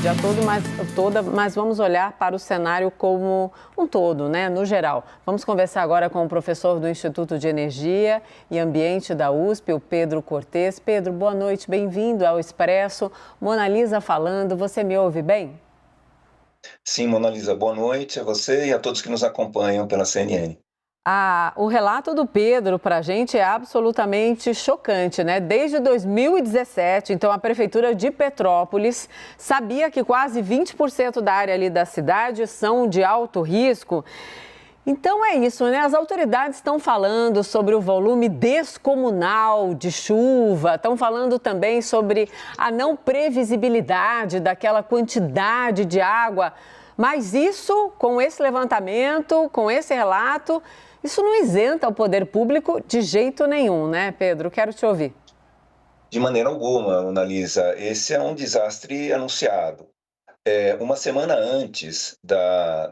tragédia toda, mas vamos olhar para o cenário como um todo, né, no geral. Vamos conversar agora com o professor do Instituto de Energia e Ambiente da USP, o Pedro Cortes. Pedro, boa noite, bem-vindo ao Expresso. Mona Lisa falando, você me ouve bem? Sim, Mona Lisa, boa noite a você e a todos que nos acompanham pela CNN. O relato do Pedro para a gente é absolutamente chocante, né? Desde 2017, então, a Prefeitura de Petrópolis sabia que quase 20% da área ali da cidade são de alto risco. Então é isso, né? As autoridades estão falando sobre o volume descomunal de chuva, estão falando também sobre a não previsibilidade daquela quantidade de água. Mas isso, com esse levantamento, com esse relato, isso não isenta o poder público de jeito nenhum, né, Pedro? Quero te ouvir. De maneira alguma, Mona Lisa, esse é um desastre anunciado. Uma semana antes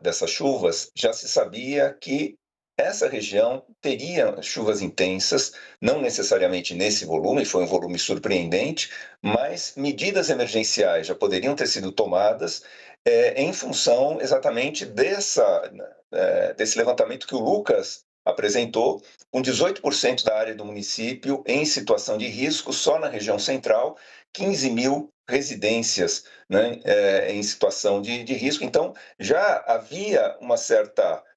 dessas chuvas, já se sabia que essa região teria chuvas intensas, não necessariamente nesse volume, foi um volume surpreendente, mas medidas emergenciais já poderiam ter sido tomadas em função exatamente desse levantamento que o Lucas apresentou, com 18% da área do município em situação de risco, só na região central, 15 mil residências, né, em situação de risco. Então, já havia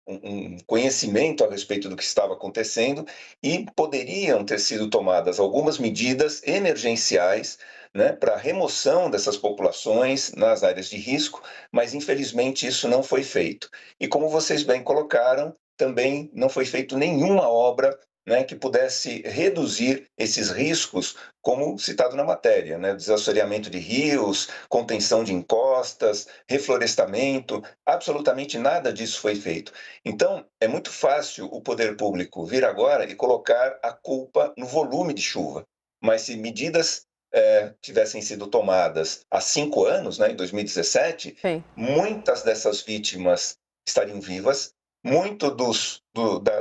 um conhecimento a respeito do que estava acontecendo e poderiam ter sido tomadas algumas medidas emergenciais, né, para a remoção dessas populações nas áreas de risco, mas infelizmente isso não foi feito. E como vocês bem colocaram, também não foi feito nenhuma obra, né, que pudesse reduzir esses riscos, como citado na matéria, né, desassoreamento de rios, contenção de encostas, reflorestamento, absolutamente nada disso foi feito. Então, é muito fácil o poder público vir agora e colocar a culpa no volume de chuva, mas se medidas tivessem sido tomadas há 5 anos, né, em 2017, Sim. muitas dessas vítimas estariam vivas, muito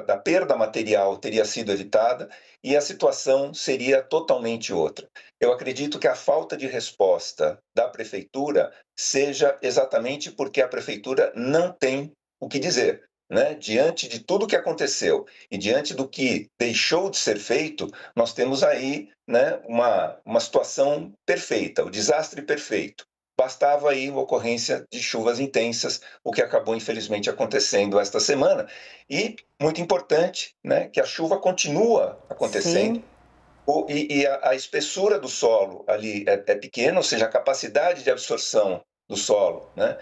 da perda material teria sido evitada e a situação seria totalmente outra. Eu acredito que a falta de resposta da prefeitura seja exatamente porque a prefeitura não tem o que dizer, né? Diante de tudo que aconteceu e diante do que deixou de ser feito, nós temos aí, né, uma situação perfeita, o desastre perfeito. Bastava aí uma ocorrência de chuvas intensas, o que acabou infelizmente acontecendo esta semana. E, muito importante, né, que a chuva continua acontecendo, Sim. e a espessura do solo ali é pequena, ou seja, a capacidade de absorção do solo, né,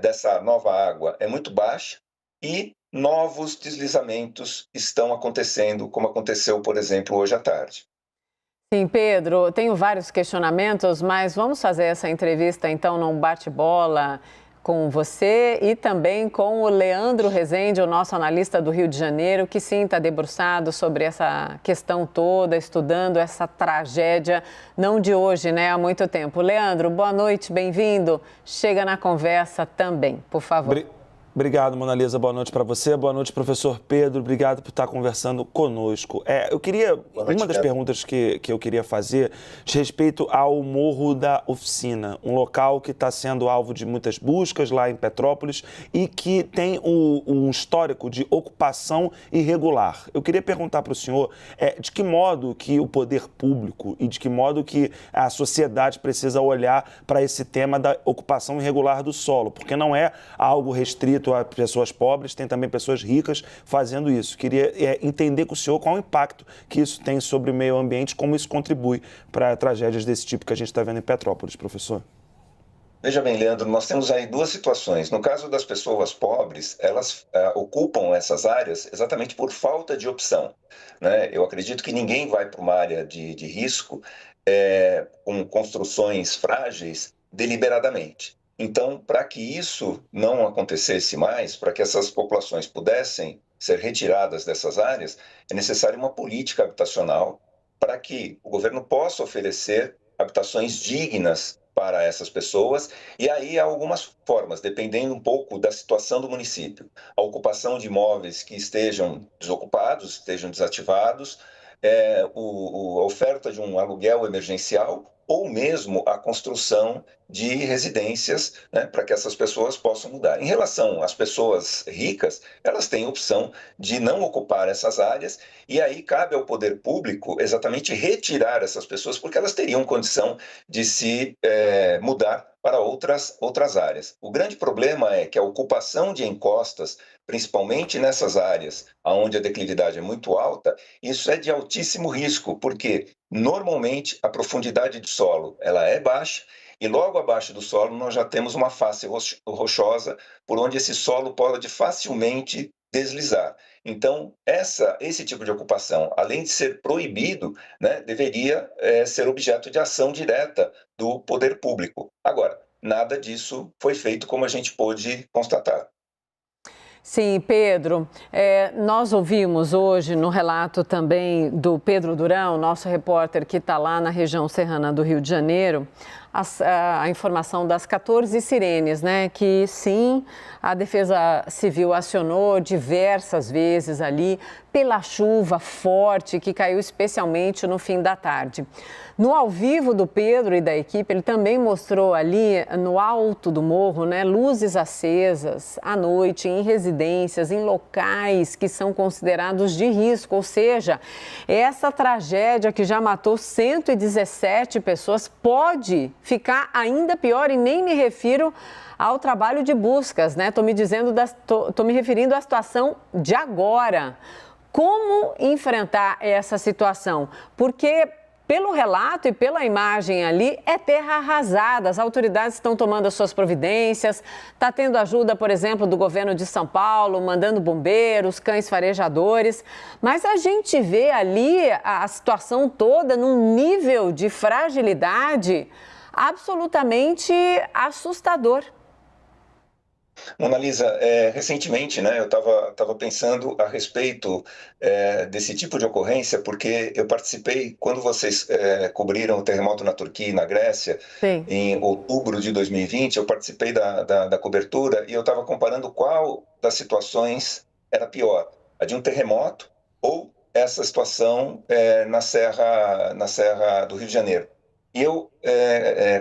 dessa nova água é muito baixa, e novos deslizamentos estão acontecendo, como aconteceu, por exemplo, hoje à tarde. Sim, Pedro, tenho vários questionamentos, mas vamos fazer essa entrevista então num bate-bola com você e também com o Leandro Rezende, o nosso analista do Rio de Janeiro, que sim está debruçado sobre essa questão toda, estudando essa tragédia, não de hoje, né? Há muito tempo. Leandro, boa noite, bem-vindo. Chega na conversa também, por favor. Obrigado, Mona Lisa. Boa noite para você. Boa noite, professor Pedro. Obrigado por estar conversando conosco. Uma das perguntas que eu queria fazer diz respeito ao Morro da Oficina, um local que está sendo alvo de muitas buscas lá em Petrópolis e que tem um histórico de ocupação irregular. Eu queria perguntar para o senhor de que modo que o poder público e de que modo que a sociedade precisa olhar para esse tema da ocupação irregular do solo, porque não é algo restrito a pessoas pobres, tem também pessoas ricas fazendo isso. Queria entender com o senhor qual o impacto que isso tem sobre o meio ambiente, como isso contribui para tragédias desse tipo que a gente está vendo em Petrópolis, professor. Veja bem, Leandro, nós temos aí duas situações. No caso das pessoas pobres, elas ocupam essas áreas exatamente por falta de opção, né? Eu acredito que ninguém vai para uma área de risco com construções frágeis deliberadamente. Então, para que isso não acontecesse mais, para que essas populações pudessem ser retiradas dessas áreas, é necessária uma política habitacional para que o governo possa oferecer habitações dignas para essas pessoas, e aí há algumas formas, dependendo um pouco da situação do município. A ocupação de imóveis que estejam desocupados, estejam desativados, a oferta de um aluguel emergencial ou mesmo a construção de residências, né, para que essas pessoas possam mudar. Em relação às pessoas ricas, elas têm a opção de não ocupar essas áreas e aí cabe ao poder público exatamente retirar essas pessoas porque elas teriam condição de se mudar para outras áreas. O grande problema é que a ocupação de encostas, principalmente nessas áreas onde a declividade é muito alta, isso é de altíssimo risco, porque normalmente a profundidade de solo ela é baixa e logo abaixo do solo nós já temos uma face rochosa por onde esse solo pode facilmente deslizar. Então, esse tipo de ocupação, além de ser proibido, né, deveria ser objeto de ação direta do poder público. Agora, nada disso foi feito, como a gente pôde constatar. Sim, Pedro, nós ouvimos hoje no relato também do Pedro Durão, nosso repórter que está lá na região serrana do Rio de Janeiro, a informação das 14 sirenes, né? Que sim, a Defesa Civil acionou diversas vezes ali pela chuva forte que caiu especialmente no fim da tarde. No ao vivo do Pedro e da equipe, ele também mostrou ali no alto do morro, né, luzes acesas à noite em residências, em locais que são considerados de risco, ou seja, essa tragédia que já matou 117 pessoas pode ficar ainda pior e nem me refiro ao trabalho de buscas, né? Tô me referindo à situação de agora. Como enfrentar essa situação? Porque pelo relato e pela imagem ali, é terra arrasada. As autoridades estão tomando as suas providências, está tendo ajuda, por exemplo, do governo de São Paulo, mandando bombeiros, cães farejadores. Mas a gente vê ali a situação toda num nível de fragilidade absolutamente assustador. Mona Lisa, recentemente, né, eu estava pensando a respeito desse tipo de ocorrência, porque eu participei, quando vocês cobriram o terremoto na Turquia e na Grécia, Sim. Em outubro de 2020, eu participei da cobertura e eu estava comparando qual das situações era pior, a de um terremoto ou essa situação na Serra do Rio de Janeiro. E eu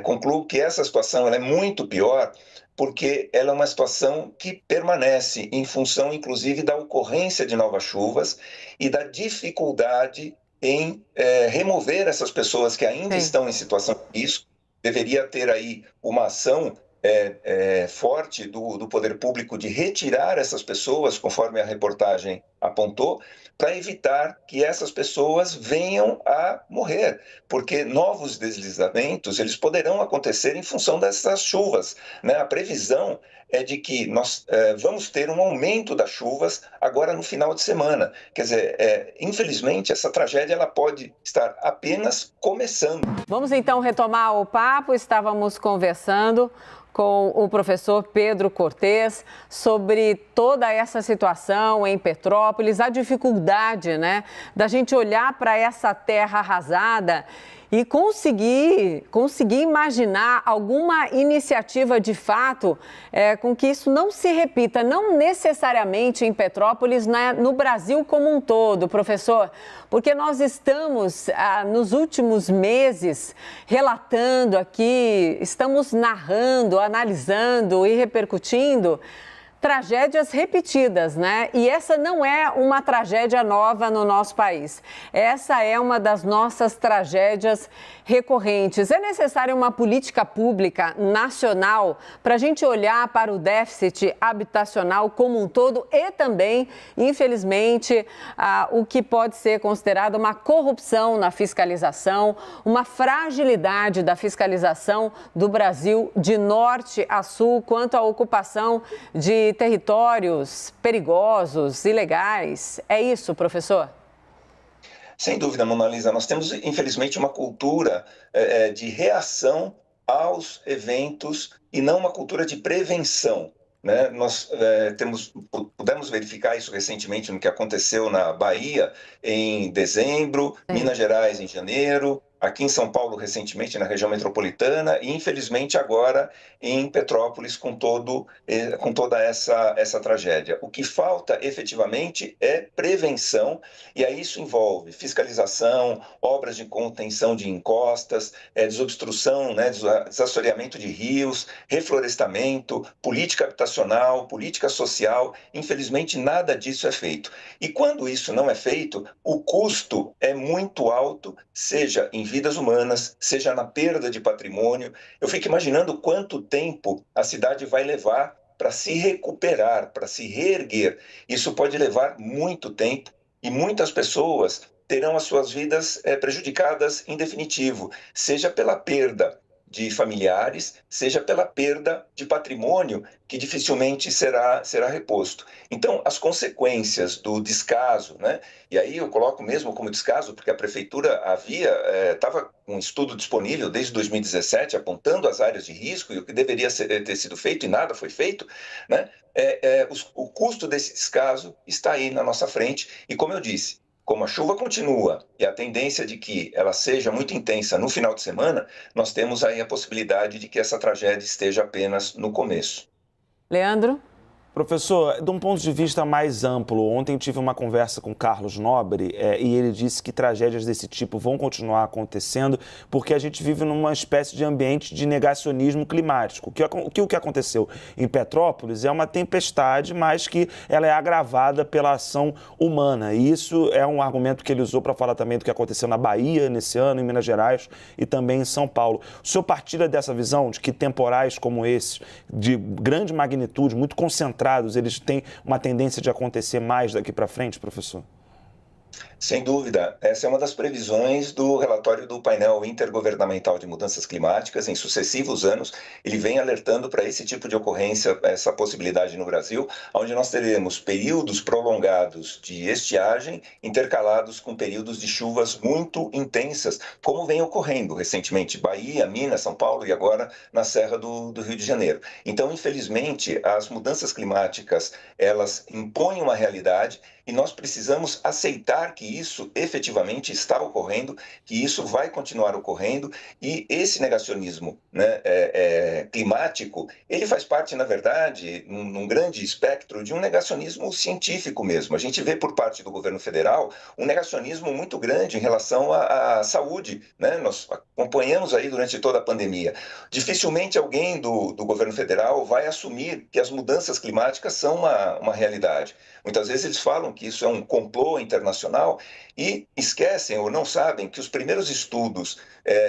concluo que essa situação ela é muito pior, porque ela é uma situação que permanece em função, inclusive, da ocorrência de novas chuvas e da dificuldade em remover essas pessoas que ainda estão em situação de risco. Deveria ter aí uma ação forte do poder público de retirar essas pessoas, conforme a reportagem apontou, para evitar que essas pessoas venham a morrer, porque novos deslizamentos eles poderão acontecer em função dessas chuvas, né? A previsão é de que nós vamos ter um aumento das chuvas agora no final de semana. Quer dizer, infelizmente, essa tragédia ela pode estar apenas começando. Vamos então retomar o papo. Estávamos conversando com o professor Pedro Cortes sobre toda essa situação em Petrópolis, a dificuldade, né, da gente olhar para essa terra arrasada e conseguir imaginar alguma iniciativa de fato com que isso não se repita, não necessariamente em Petrópolis, né, no Brasil como um todo, professor, porque nós estamos nos últimos meses relatando aqui, estamos narrando, analisando e repercutindo tragédias repetidas, né? E essa não é uma tragédia nova no nosso país. Essa é uma das nossas tragédias recorrentes. É necessária uma política pública nacional para a gente olhar para o déficit habitacional como um todo e também, infelizmente, o que pode ser considerado uma corrupção na fiscalização, uma fragilidade da fiscalização do Brasil de norte a sul quanto à ocupação de territórios perigosos, ilegais. É isso, professor? Sem dúvida, Mona Lisa. Nós temos, infelizmente, uma cultura de reação aos eventos e não uma cultura de prevenção, né? Nós pudemos verificar isso recentemente no que aconteceu na Bahia em dezembro, Minas Gerais em janeiro, aqui em São Paulo recentemente, na região metropolitana, e infelizmente agora em Petrópolis com toda essa tragédia. O que falta efetivamente é prevenção, e aí isso envolve fiscalização, obras de contenção de encostas, desobstrução, né, desassoreamento de rios, reflorestamento, política habitacional, política social. Infelizmente nada disso é feito. E quando isso não é feito, o custo é muito alto, seja em vidas humanas, seja na perda de patrimônio. Eu fico imaginando quanto tempo a cidade vai levar para se recuperar, para se reerguer. Isso pode levar muito tempo e muitas pessoas terão as suas vidas prejudicadas em definitivo, seja pela perda de familiares, seja pela perda de patrimônio que dificilmente será reposto. Então, as consequências do descaso, né? E aí eu coloco mesmo como descaso, porque a prefeitura estava com um estudo disponível desde 2017, apontando as áreas de risco e o que deveria ter sido feito e nada foi feito, né? O custo desse descaso está aí na nossa frente e, como eu disse, como a chuva continua e a tendência de que ela seja muito intensa no final de semana, nós temos aí a possibilidade de que essa tragédia esteja apenas no começo. Leandro? Professor, de um ponto de vista mais amplo, ontem tive uma conversa com Carlos Nobre e ele disse que tragédias desse tipo vão continuar acontecendo porque a gente vive numa espécie de ambiente de negacionismo climático. O que aconteceu em Petrópolis é uma tempestade, mas que ela é agravada pela ação humana. E isso é um argumento que ele usou para falar também do que aconteceu na Bahia nesse ano, em Minas Gerais e também em São Paulo. O senhor partilha dessa visão de que temporais como esses, de grande magnitude, muito concentrados, eles têm uma tendência de acontecer mais daqui para frente, professor? Sem dúvida, essa é uma das previsões do relatório do painel intergovernamental de mudanças climáticas. Em sucessivos anos, ele vem alertando para esse tipo de ocorrência, essa possibilidade no Brasil, onde nós teremos períodos prolongados de estiagem intercalados com períodos de chuvas muito intensas, como vem ocorrendo recentemente, Bahia, Minas, São Paulo e agora na Serra do Rio de Janeiro. Então, infelizmente, as mudanças climáticas, elas impõem uma realidade e nós precisamos aceitar que isso efetivamente está ocorrendo, que isso vai continuar ocorrendo, e esse negacionismo, né, climático, ele faz parte, na verdade, num grande espectro de um negacionismo científico mesmo. A gente vê por parte do governo federal um negacionismo muito grande em relação à saúde, né? Nós acompanhamos aí durante toda a pandemia. Dificilmente alguém do governo federal vai assumir que as mudanças climáticas são uma realidade. Muitas vezes eles falam que isso é um complô internacional e esquecem ou não sabem que os primeiros estudos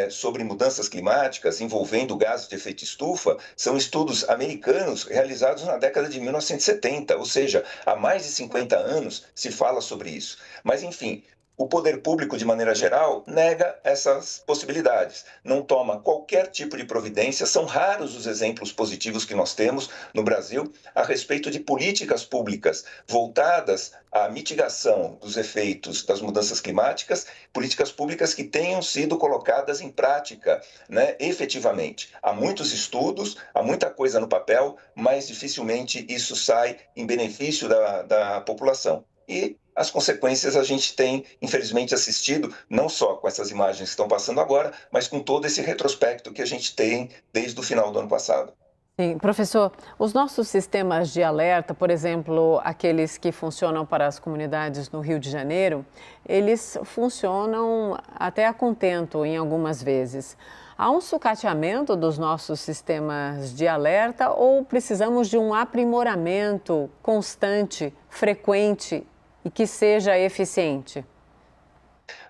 sobre mudanças climáticas envolvendo gases de efeito estufa são estudos americanos realizados na década de 1970, ou seja, há mais de 50 anos se fala sobre isso. Mas, enfim, o poder público, de maneira geral, nega essas possibilidades, não toma qualquer tipo de providência. São raros os exemplos positivos que nós temos no Brasil a respeito de políticas públicas voltadas à mitigação dos efeitos das mudanças climáticas, políticas públicas que tenham sido colocadas em prática, né, efetivamente. Há muitos estudos, há muita coisa no papel, mas dificilmente isso sai em benefício da população. E as consequências a gente tem, infelizmente, assistido, não só com essas imagens que estão passando agora, mas com todo esse retrospecto que a gente tem desde o final do ano passado. Sim, professor, os nossos sistemas de alerta, por exemplo, aqueles que funcionam para as comunidades no Rio de Janeiro, eles funcionam até a contento em algumas vezes. Há um sucateamento dos nossos sistemas de alerta ou precisamos de um aprimoramento constante, frequente e que seja eficiente?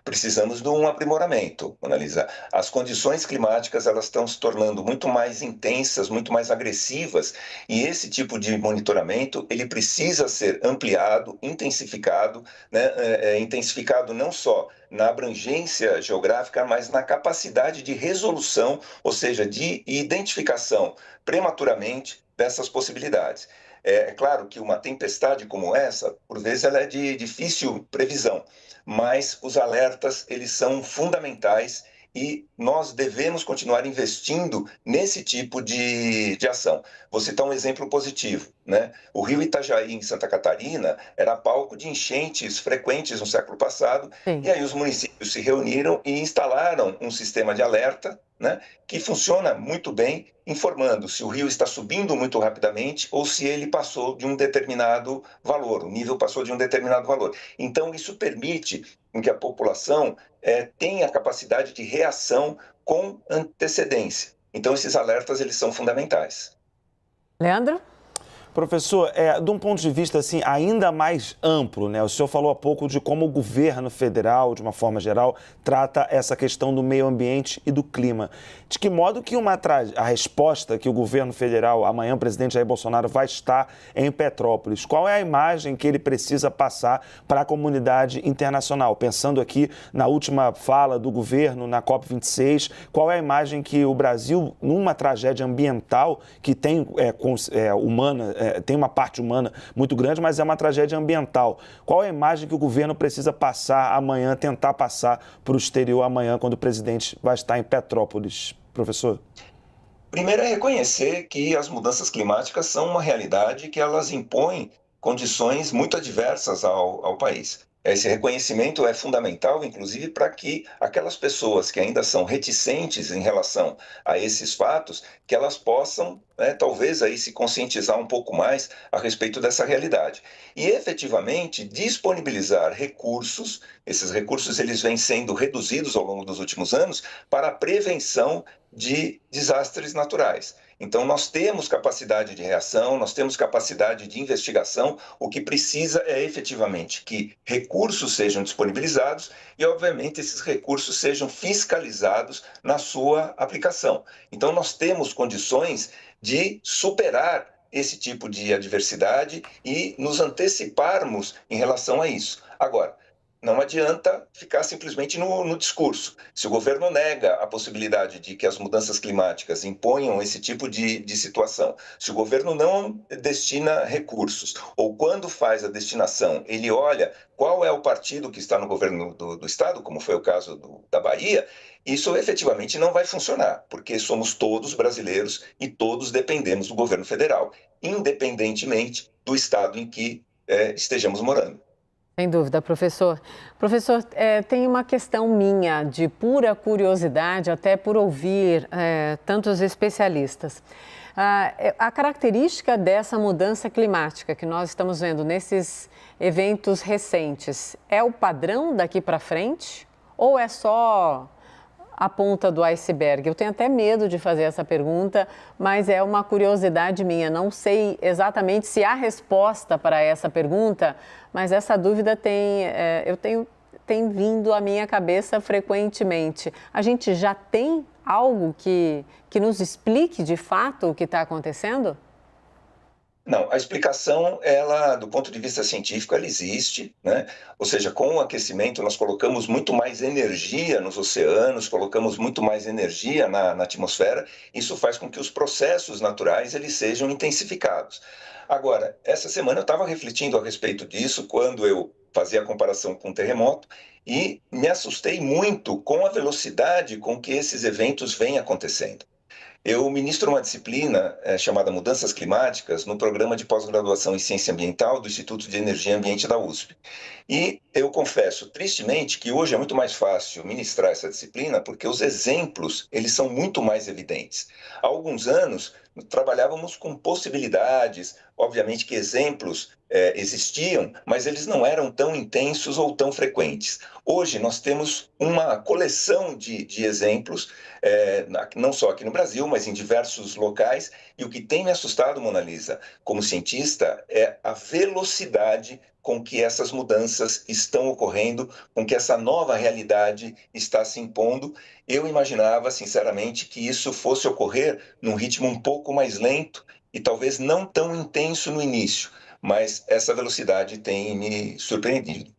Precisamos de um aprimoramento, Analisa. As condições climáticas elas estão se tornando muito mais intensas, muito mais agressivas, e esse tipo de monitoramento ele precisa ser ampliado, intensificado, né? Intensificado não só na abrangência geográfica, mas na capacidade de resolução, ou seja, de identificação prematuramente dessas possibilidades. É claro que uma tempestade como essa, por vezes, ela é de difícil previsão, mas os alertas, eles são fundamentais e nós devemos continuar investindo nesse tipo de ação. Vou citar um exemplo positivo. né? O rio Itajaí, em Santa Catarina, era palco de enchentes frequentes no século passado, Sim. e aí os municípios se reuniram e instalaram um sistema de alerta, né, que funciona muito bem, informando se o rio está subindo muito rapidamente ou se ele passou de um determinado valor, o nível passou de um determinado valor. Então, isso permite que a população tenha capacidade de reação com antecedência. Então, esses alertas, eles são fundamentais. Leandro? Professor, de um ponto de vista assim, ainda mais amplo, né? O senhor falou há pouco de como o governo federal, de uma forma geral, trata essa questão do meio ambiente e do clima. De que modo que a resposta que o governo federal, amanhã o presidente Jair Bolsonaro vai estar em Petrópolis, qual é a imagem que ele precisa passar para a comunidade internacional? Pensando aqui na última fala do governo na COP26, qual é a imagem que o Brasil, numa tragédia ambiental que tem humana, tem uma parte humana muito grande, mas é uma tragédia ambiental. Qual é a imagem que o governo precisa passar amanhã, tentar passar para o exterior amanhã, quando o presidente vai estar em Petrópolis, professor? Primeiro é reconhecer que as mudanças climáticas são uma realidade que elas impõem condições muito adversas ao país. Esse reconhecimento é fundamental, inclusive, para que aquelas pessoas que ainda são reticentes em relação a esses fatos, que elas possam, talvez, aí, se conscientizar um pouco mais a respeito dessa realidade. E, efetivamente, disponibilizar recursos, esses recursos eles vêm sendo reduzidos ao longo dos últimos anos, para a prevenção de desastres naturais. Então, nós temos capacidade de reação, nós temos capacidade de investigação, o que precisa é efetivamente que recursos sejam disponibilizados e, obviamente, esses recursos sejam fiscalizados na sua aplicação. Então, nós temos condições de superar esse tipo de adversidade e nos anteciparmos em relação a isso. Agora, não adianta ficar simplesmente no discurso. Se o governo nega a possibilidade de que as mudanças climáticas imponham esse tipo de situação, se o governo não destina recursos, ou quando faz a destinação, ele olha qual é o partido que está no governo do Estado, como foi o caso da Bahia, isso efetivamente não vai funcionar, porque somos todos brasileiros e todos dependemos do governo federal, independentemente do estado em que estejamos morando. Sem dúvida, professor. Professor, tem uma questão minha de pura curiosidade, até por ouvir tantos especialistas. A característica dessa mudança climática que nós estamos vendo nesses eventos recentes é o padrão daqui para frente ou é só a ponta do iceberg? Eu tenho até medo de fazer essa pergunta, mas é uma curiosidade minha. Não sei exatamente se há resposta para essa pergunta, mas essa dúvida tem vindo à minha cabeça frequentemente. A gente já tem algo que nos explique de fato o que está acontecendo? Não, a explicação, ela, do ponto de vista científico, ela existe, né? Ou seja, com o aquecimento nós colocamos muito mais energia nos oceanos, colocamos muito mais energia na atmosfera, isso faz com que os processos naturais eles sejam intensificados. Agora, essa semana eu estava refletindo a respeito disso quando eu fazia a comparação com o terremoto e me assustei muito com a velocidade com que esses eventos vêm acontecendo. Eu ministro uma disciplina chamada Mudanças Climáticas no programa de pós-graduação em Ciência Ambiental do Instituto de Energia e Ambiente da USP. E eu confesso, tristemente, que hoje é muito mais fácil ministrar essa disciplina porque os exemplos eles são muito mais evidentes. Há alguns anos, trabalhávamos com possibilidades, obviamente que exemplos existiam, mas eles não eram tão intensos ou tão frequentes. Hoje nós temos uma coleção de exemplos, não só aqui no Brasil, mas em diversos locais, e o que tem me assustado, Mona Lisa, como cientista, é a velocidade com que essas mudanças estão ocorrendo, com que essa nova realidade está se impondo. Eu imaginava, sinceramente, que isso fosse ocorrer num ritmo um pouco mais lento e talvez não tão intenso no início, mas essa velocidade tem me surpreendido.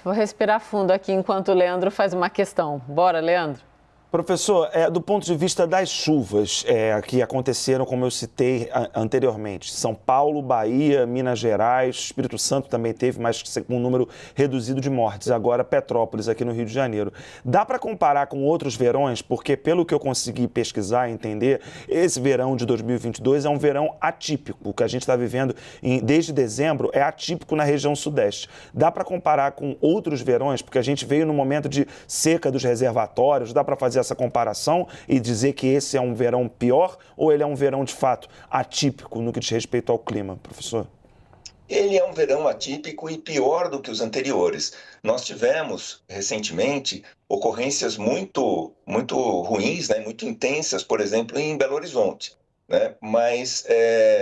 Vou respirar fundo aqui enquanto o Leandro faz uma questão. Bora, Leandro? Professor, do ponto de vista das chuvas que aconteceram, como eu citei anteriormente, São Paulo, Bahia, Minas Gerais, Espírito Santo também teve, mas com um número reduzido de mortes. Agora, Petrópolis, aqui no Rio de Janeiro. Dá para comparar com outros verões? Porque, pelo que eu consegui pesquisar e entender, esse verão de 2022 é um verão atípico. O que a gente está vivendo desde dezembro é atípico na região sudeste. Dá para comparar com outros verões? Porque a gente veio no momento de seca dos reservatórios, dá para fazer essa comparação e dizer que esse é um verão pior ou ele é um verão de fato atípico no que diz respeito ao clima, professor? Ele é um verão atípico e pior do que os anteriores. Nós tivemos recentemente ocorrências muito ruins, né, muito intensas, por exemplo, em Belo Horizonte. Né? Mas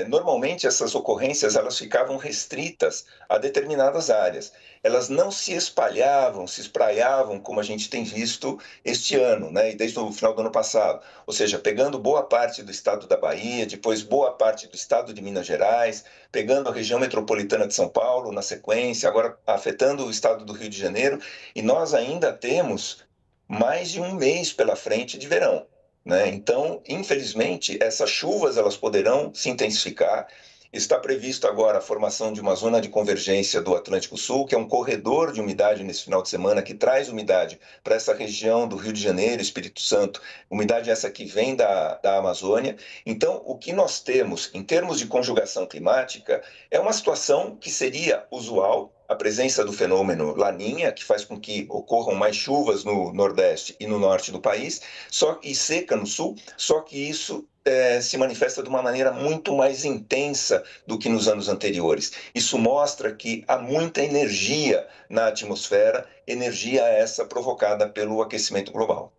normalmente essas ocorrências elas ficavam restritas a determinadas áreas. Elas não se espalhavam, se espraiavam como a gente tem visto este ano, né? E desde o final do ano passado. Ou seja, pegando boa parte do estado da Bahia, depois boa parte do estado de Minas Gerais, pegando a região metropolitana de São Paulo na sequência, agora afetando o estado do Rio de Janeiro. E nós ainda temos mais de um mês pela frente de verão. Né? Então, infelizmente, essas chuvas elas poderão se intensificar. Está previsto agora a formação de uma zona de convergência do Atlântico Sul, que é um corredor de umidade nesse final de semana, que traz umidade para essa região do Rio de Janeiro, Espírito Santo, umidade essa que vem da Amazônia. Então, o que nós temos em termos de conjugação climática é uma situação que seria usual, a presença do fenômeno Laninha, que faz com que ocorram mais chuvas no Nordeste e no Norte do país, e seca no Sul, só que isso se manifesta de uma maneira muito mais intensa do que nos anos anteriores. Isso mostra que há muita energia na atmosfera, energia essa provocada pelo aquecimento global.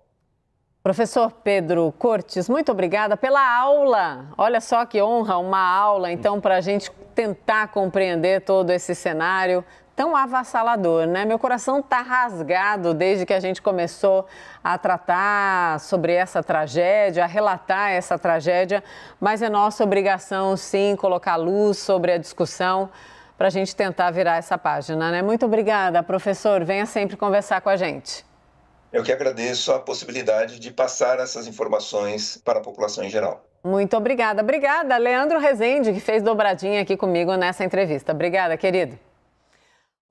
Professor Pedro Cortes, muito obrigada pela aula. Olha só que honra, uma aula, então, para a gente tentar compreender todo esse cenário tão avassalador, né? Meu coração está rasgado desde que a gente começou a tratar sobre essa tragédia, a relatar essa tragédia, mas é nossa obrigação, sim, colocar luz sobre a discussão para a gente tentar virar essa página, né? Muito obrigada, professor. Venha sempre conversar com a gente. Eu que agradeço a possibilidade de passar essas informações para a população em geral. Muito obrigada. Obrigada, Leandro Rezende, que fez dobradinha aqui comigo nessa entrevista. Obrigada, querido.